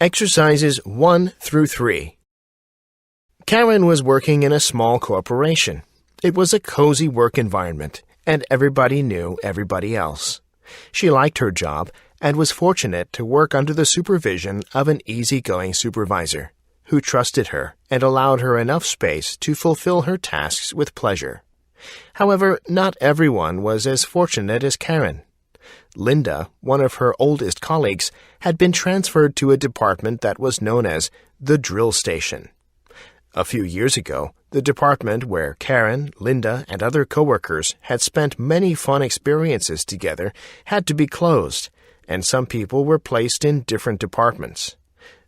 Exercises 1 through 3. Karen was working in a small corporation. It was a cozy work environment, and everybody knew everybody else. She liked her job and was fortunate to work under the supervision of an easygoing supervisor who trusted her and allowed her enough space to fulfill her tasks with pleasure. However, not everyone was as fortunate as Karen. Linda, one of her oldest colleagues, had been transferred to a department that was known as the drill station. A few years ago, the department where Karen, Linda, and other coworkers had spent many fun experiences together had to be closed, and some people were placed in different departments.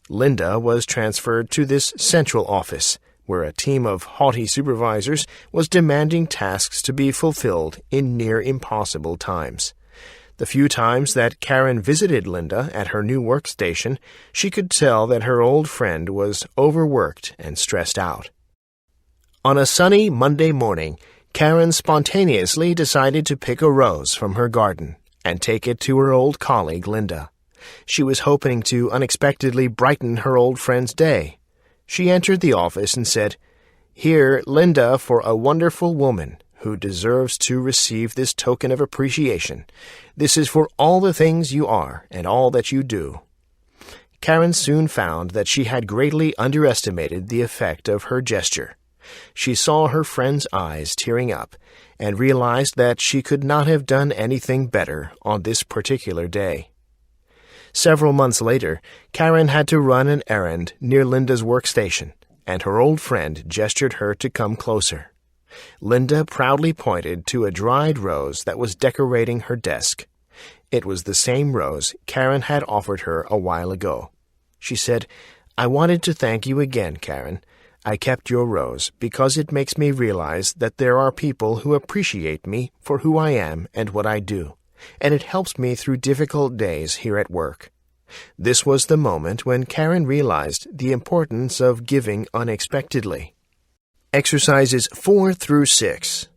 Linda was transferred to this central office, where a team of haughty supervisors was demanding tasks to be fulfilled in near impossible times. The few times that Karen visited Linda at her new workstation, she could tell that her old friend was overworked and stressed out. On a sunny Monday morning, Karen spontaneously decided to pick a rose from her garden and take it to her old colleague Linda. She was hoping to unexpectedly brighten her old friend's day. She entered the office and said, "Here, Linda, for a wonderful woman who deserves to receive this token of appreciation. This is for all the things you are and all that you do." Karen soon found that she had greatly underestimated the effect of her gesture. She saw her friend's eyes tearing up and realized that she could not have done anything better on this particular day. Several months later, Karen had to run an errand near Linda's workstation, and her old friend gestured her to come closer. Linda proudly pointed to a dried rose that was decorating her desk. It was the same rose Karen had offered her a while ago. She said, "I wanted to thank you again, Karen. I kept your rose because it makes me realize that there are people who appreciate me for who I am and what I do, and it helps me through difficult days here at work." This was the moment when Karen realized the importance of giving unexpectedly. Exercises 4 through 6.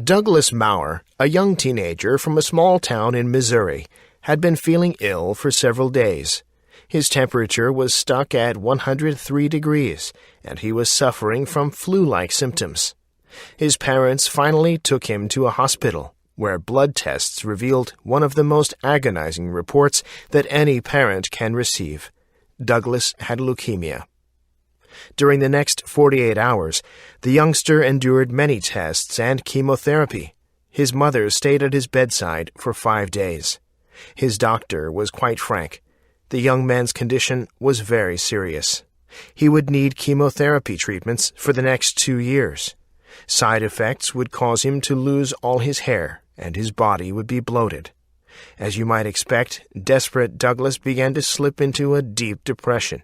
Douglas Maurer, a young teenager from a small town in Missouri, had been feeling ill for several days. His temperature was stuck at 103 degrees, and he was suffering from flu-like symptoms. His parents finally took him to a hospital, where blood tests revealed one of the most agonizing reports that any parent can receive. Douglas had leukemia. During the next 48 hours, the youngster endured many tests and chemotherapy. His mother stayed at his bedside for 5 days. His doctor was quite frank. The young man's condition was very serious. He would need chemotherapy treatments for the next 2 years. Side effects would cause him to lose all his hair, and his body would be bloated. As you might expect, desperate Douglas began to slip into a deep depression.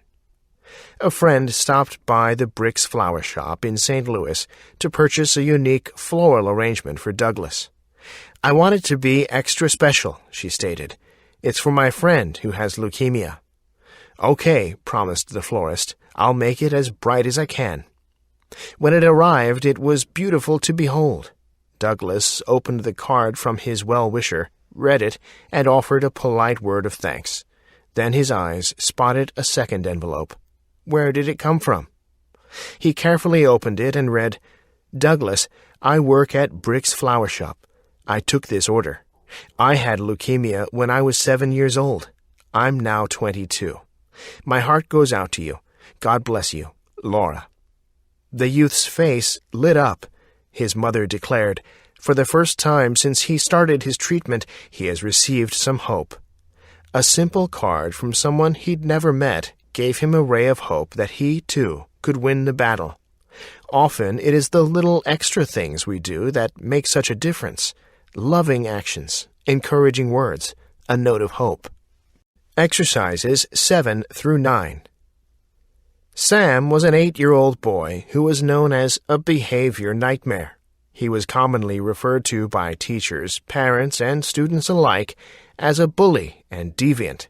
A friend stopped by the Bricks flower shop in St. Louis to purchase a unique floral arrangement for Douglas. "I want it to be extra special," she stated. "It's for my friend who has leukemia." "Okay," promised the florist. "I'll make it as bright as I can." When it arrived, it was beautiful to behold. Douglas opened the card from his well-wisher, read it, and offered a polite word of thanks. Then his eyes spotted a second envelope. Where did it come from? He carefully opened it and read, "Douglas, I work at Bricks Flower Shop. I took this order. I had leukemia when I was 7 years old. I'm now 22. My heart goes out to you. God bless you, Laura." The youth's face lit up. His mother declared, for the first time since he started his treatment, he has received some hope. A simple card from someone he'd never met gave him a ray of hope that he, too, could win the battle. Often it is the little extra things we do that make such a difference. Loving actions, encouraging words, a note of hope. Exercises 7 through 9. Sam was an 8-year-old boy who was known as a behavior nightmare. He was commonly referred to by teachers, parents, and students alike as a bully and deviant.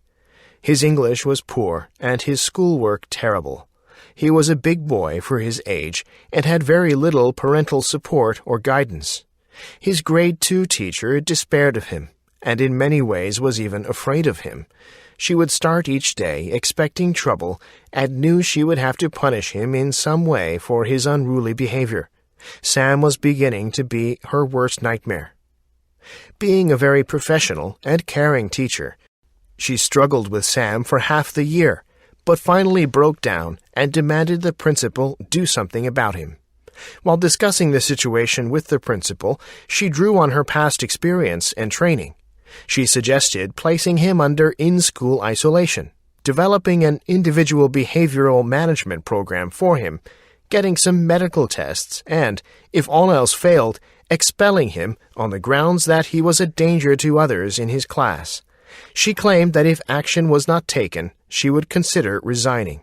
His English was poor and his schoolwork terrible. He was a big boy for his age and had very little parental support or guidance. His grade 2 teacher despaired of him and in many ways was even afraid of him. She would start each day expecting trouble and knew she would have to punish him in some way for his unruly behavior. Sam was beginning to be her worst nightmare. Being a very professional and caring teacher, she struggled with Sam for half the year, but finally broke down and demanded the principal do something about him. While discussing the situation with the principal, she drew on her past experience and training. She suggested placing him under in-school isolation, developing an individual behavioral management program for him, getting some medical tests, and, if all else failed, expelling him on the grounds that he was a danger to others in his class. She claimed that if action was not taken, she would consider resigning.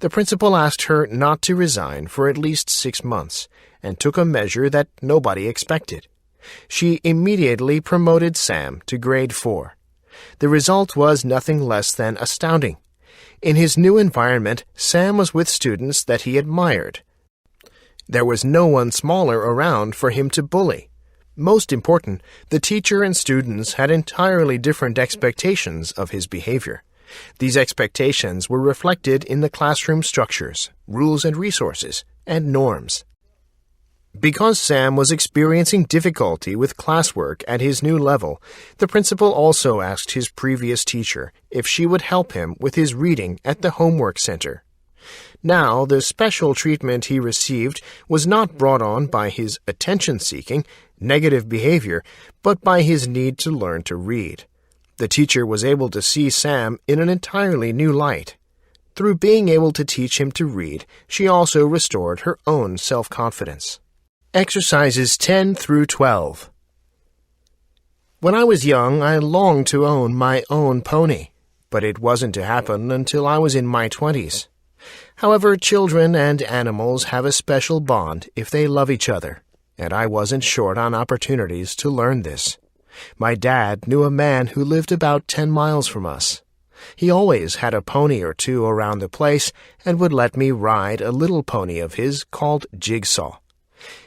The principal asked her not to resign for at least 6 months, and took a measure that nobody expected. She immediately promoted Sam to grade 4. The result was nothing less than astounding. In his new environment, Sam was with students that he admired. There was no one smaller around for him to bully. Most important, the teacher and students had entirely different expectations of his behavior. These expectations were reflected in the classroom structures, rules and resources, and norms. Because Sam was experiencing difficulty with classwork at his new level, the principal also asked his previous teacher if she would help him with his reading at the homework center. Now, the special treatment he received was not brought on by his attention-seeking, negative behavior, but by his need to learn to read. The teacher was able to see Sam in an entirely new light. Through being able to teach him to read, she also restored her own self-confidence. Exercises 10 through 12. When I was young, I longed to own my own pony, but it wasn't to happen until I was in my 20s. However, children and animals have a special bond if they love each other, and I wasn't short on opportunities to learn this. My dad knew a man who lived about 10 miles from us. He always had a pony or two around the place and would let me ride a little pony of his called Jigsaw.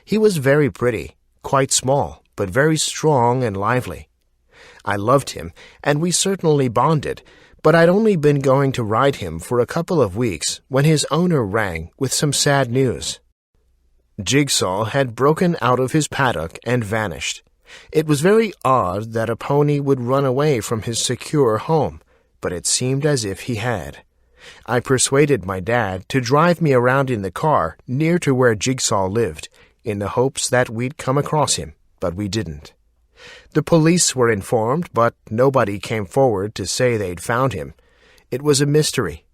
He was very pretty, quite small, but very strong and lively. I loved him, and we certainly bonded, but I'd only been going to ride him for a couple of weeks when his owner rang with some sad news. Jigsaw had broken out of his paddock and vanished. It was very odd that a pony would run away from his secure home, but it seemed as if he had. I persuaded my dad to drive me around in the car near to where Jigsaw lived, in the hopes that we'd come across him, but we didn't. The police were informed, but nobody came forward to say they'd found him. It was a mystery.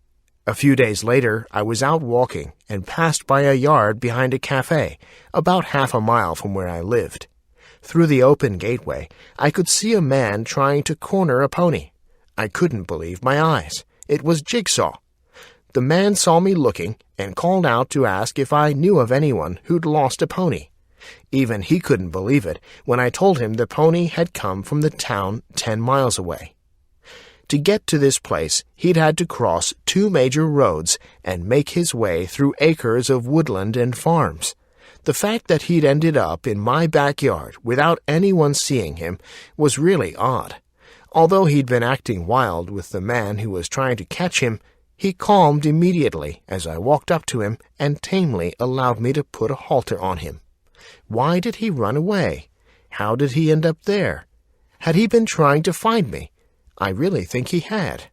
A few days later, I was out walking and passed by a yard behind a cafe, about half a mile from where I lived. Through the open gateway, I could see a man trying to corner a pony. I couldn't believe my eyes. It was Jigsaw. The man saw me looking and called out to ask if I knew of anyone who'd lost a pony. Even he couldn't believe it when I told him the pony had come from the town 10 miles away. To get to this place, he'd had to cross 2 major roads and make his way through acres of woodland and farms. The fact that he'd ended up in my backyard without anyone seeing him was really odd. Although he'd been acting wild with the man who was trying to catch him, he calmed immediately as I walked up to him and tamely allowed me to put a halter on him. Why did he run away? How did he end up there? Had he been trying to find me? I really think he had.